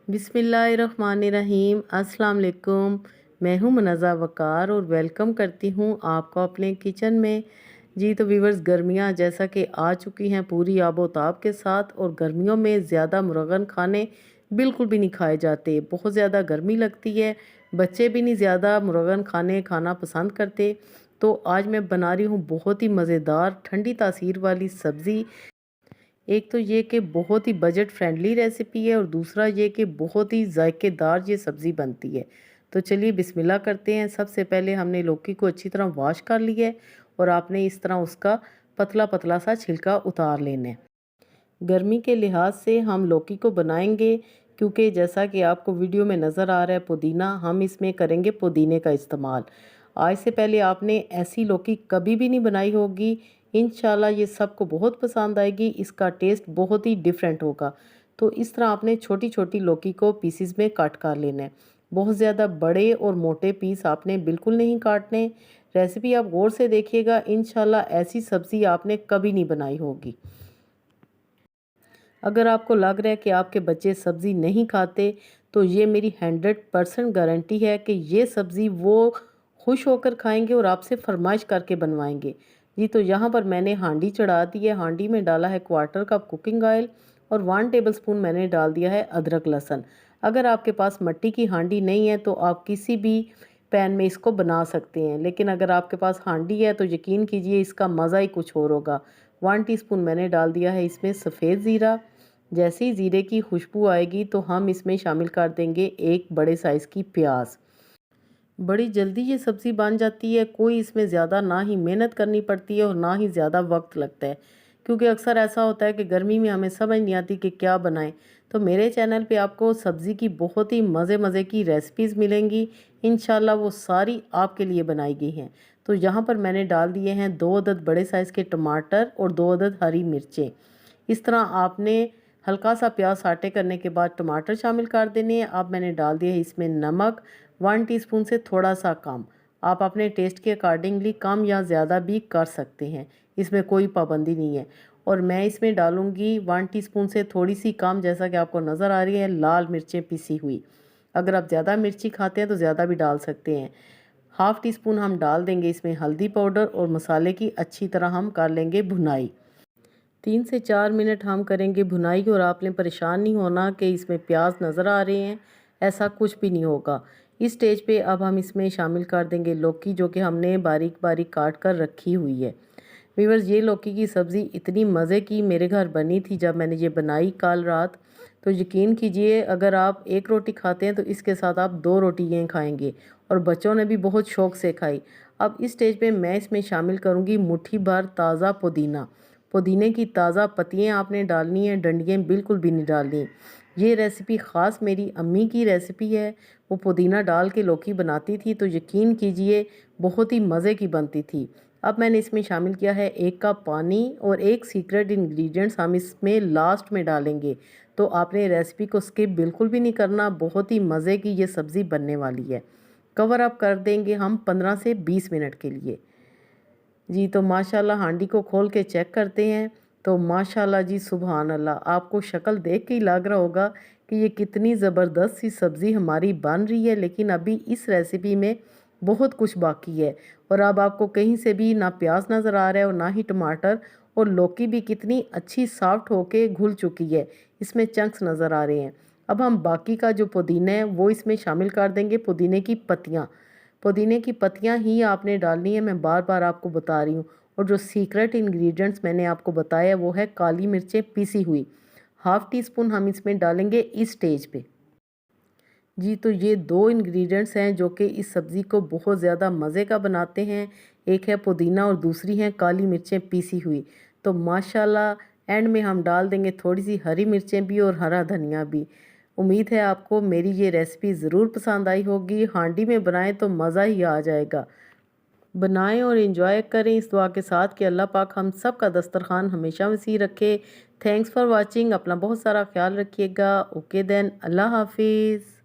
बिस्मिल्लाहिर्रहमानिर्रहीम। अस्सलाम वालेकुम। मैं हूँ मुनज़्ज़ा वक़ार और वेलकम करती हूँ आपको अपने किचन में। जी तो व्यूवर्स, गर्मियाँ जैसा कि आ चुकी हैं पूरी आबोताब के साथ, और गर्मियों में ज़्यादा मुरगन खाने बिल्कुल भी नहीं खाए जाते। बहुत ज़्यादा गर्मी लगती है, बच्चे भी नहीं ज़्यादा मुरगन खाना पसंद करते। तो आज मैं बना रही हूँ बहुत ही मज़ेदार ठंडी तासीर वाली सब्ज़ी। एक तो ये कि बहुत ही बजट फ्रेंडली रेसिपी है, और दूसरा ये कि बहुत ही जायकेदार ये सब्ज़ी बनती है। तो चलिए बिस्मिल्लाह करते हैं। सबसे पहले हमने लौकी को अच्छी तरह वॉश कर लिया है, और आपने इस तरह उसका पतला पतला सा छिलका उतार लेना है। गर्मी के लिहाज से हम लौकी को बनाएंगे, क्योंकि जैसा कि आपको वीडियो में नज़र आ रहा है पुदीना, हम इसमें करेंगे पुदीने का इस्तेमाल। आज से पहले आपने ऐसी लौकी कभी भी नहीं बनाई होगी। इंशाल्लाह ये सबको बहुत पसंद आएगी, इसका टेस्ट बहुत ही डिफरेंट होगा। तो इस तरह आपने छोटी छोटी लौकी को पीसीज में काट कर लेना है। बहुत ज़्यादा बड़े और मोटे पीस आपने बिल्कुल नहीं काटने। रेसिपी आप गौर से देखिएगा, इंशाल्लाह ऐसी सब्ज़ी आपने कभी नहीं बनाई होगी। अगर आपको लग रहा है कि आपके बच्चे सब्ज़ी नहीं खाते, तो ये मेरी 100% गारंटी है कि ये सब्ज़ी वो खुश होकर खाएंगे और आपसे फरमाइश करके बनवाएंगे। जी तो यहाँ पर मैंने हांडी चढ़ा दी है। हांडी में डाला है 1/4 कप कुकिंग ऑयल, और 1 टेबलस्पून मैंने डाल दिया है अदरक लहसुन। अगर आपके पास मिट्टी की हांडी नहीं है तो आप किसी भी पैन में इसको बना सकते हैं, लेकिन अगर आपके पास हांडी है तो यकीन कीजिए इसका मज़ा ही कुछ और होगा। 1 टीस्पून मैंने डाल दिया है इसमें सफ़ेद ज़ीरा। जैसे ही ज़ीरे की खुशबू आएगी तो हम इसमें शामिल कर देंगे एक बड़े साइज़ की प्याज। बड़ी जल्दी ये सब्ज़ी बन जाती है, कोई इसमें ज़्यादा ना ही मेहनत करनी पड़ती है और ना ही ज़्यादा वक्त लगता है, क्योंकि अक्सर ऐसा होता है कि गर्मी में हमें समझ नहीं आती कि क्या बनाएं। तो मेरे चैनल पे आपको सब्ज़ी की बहुत ही मज़े मज़े की रेसिपीज़ मिलेंगी। इंशाल्लाह वो सारी आपके लिए बनाई गई हैं। तो यहाँ पर मैंने डाल दिए हैं 2 अदद बड़े साइज़ के टमाटर और 2 अदद हरी मिर्चें। इस तरह आपने हल्का सा प्याज साटे करने के बाद टमाटर शामिल कर देने हैं। अब मैंने डाल दिया है इसमें नमक, 1 टीस्पून से थोड़ा सा कम। आप अपने टेस्ट के अकॉर्डिंगली कम या ज़्यादा भी कर सकते हैं, इसमें कोई पाबंदी नहीं है। और मैं इसमें डालूँगी 1 टीस्पून से थोड़ी सी कम, जैसा कि आपको नज़र आ रही है, लाल मिर्चें पिसी हुई। अगर आप ज़्यादा मिर्ची खाते हैं तो ज़्यादा भी डाल सकते हैं। हाफ़ टी स्पून हम डाल देंगे इसमें हल्दी पाउडर, और मसाले की अच्छी तरह हम कर लेंगे भुनाई। 3 से 4 मिनट हम करेंगे भुनाई, और आपने परेशान नहीं होना कि इसमें प्याज नज़र आ रहे हैं, ऐसा कुछ भी नहीं होगा। इस स्टेज पे अब हम इसमें शामिल कर देंगे लौकी, जो कि हमने बारीक बारीक काट कर रखी हुई है। व्यूअर्स, ये लौकी की सब्ज़ी इतनी मज़े की मेरे घर बनी थी जब मैंने ये बनाई कल रात। तो यकीन कीजिए, अगर आप एक रोटी खाते हैं तो इसके साथ आप 2 रोटियाँ खाएंगे, और बच्चों ने भी बहुत शौक़ से खाई। अब इस स्टेज पे मैं इसमें शामिल करूँगी मुट्ठी भर ताज़ा पुदीना। पुदीने की ताज़ा पत्तियाँ आपने डालनी है, डंडियाँ बिल्कुल भी नहीं डालनी। ये रेसिपी ख़ास मेरी अम्मी की रेसिपी है। वो पुदीना डाल के लौकी बनाती थी, तो यकीन कीजिए बहुत ही मज़े की बनती थी। अब मैंने इसमें शामिल किया है 1 कप पानी, और एक सीक्रेट इंग्रेडिएंट्स हम इसमें लास्ट में डालेंगे। तो आपने रेसिपी को स्किप बिल्कुल भी नहीं करना, बहुत ही मज़े की ये सब्ज़ी बनने वाली है। कवर अप कर देंगे हम 15 से 20 मिनट के लिए। जी तो माशाल्लाह हांडी को खोल के चेक करते हैं, तो माशाल्लाह जी सुभान अल्लाह, आपको शक्ल देख के ही लग रहा होगा कि ये कितनी ज़बरदस्त सी सब्ज़ी हमारी बन रही है। लेकिन अभी इस रेसिपी में बहुत कुछ बाकी है, और अब आपको कहीं से भी ना प्याज नज़र आ रहा है और ना ही टमाटर, और लौकी भी कितनी अच्छी सॉफ्ट होके घुल चुकी है, इसमें चंक्स नज़र आ रहे हैं। अब हम बाकी का जो पुदीना है वो इसमें शामिल कर देंगे, पुदीने की पत्तियाँ। पुदीने की पत्तियाँ ही आपने डालनी है, मैं बार बार आपको बता रही हूँ। और जो सीक्रेट इंग्रेडिएंट्स मैंने आपको बताया वो है काली मिर्चें पिसी हुई, हाफ़ टी स्पून हम इसमें डालेंगे इस स्टेज पे। जी तो ये 2 इंग्रेडिएंट्स हैं जो कि इस सब्ज़ी को बहुत ज़्यादा मज़े का बनाते हैं। एक है पुदीना और दूसरी है काली मिर्चें पीसी हुई। तो माशाल्लाह एंड में हम डाल देंगे थोड़ी सी हरी मिर्चें भी और हरा धनिया भी। उम्मीद है आपको मेरी ये रेसिपी ज़रूर पसंद आई होगी। हांडी में बनाएं तो मज़ा ही आ जाएगा। बनाएं और एंजॉय करें इस दुआ के साथ कि अल्लाह पाक हम सब का दस्तरखान हमेशा वसी रखे। Thanks for watching. अपना बहुत सारा ख्याल रखिएगा। ओके देन, अल्लाह हाफिज़।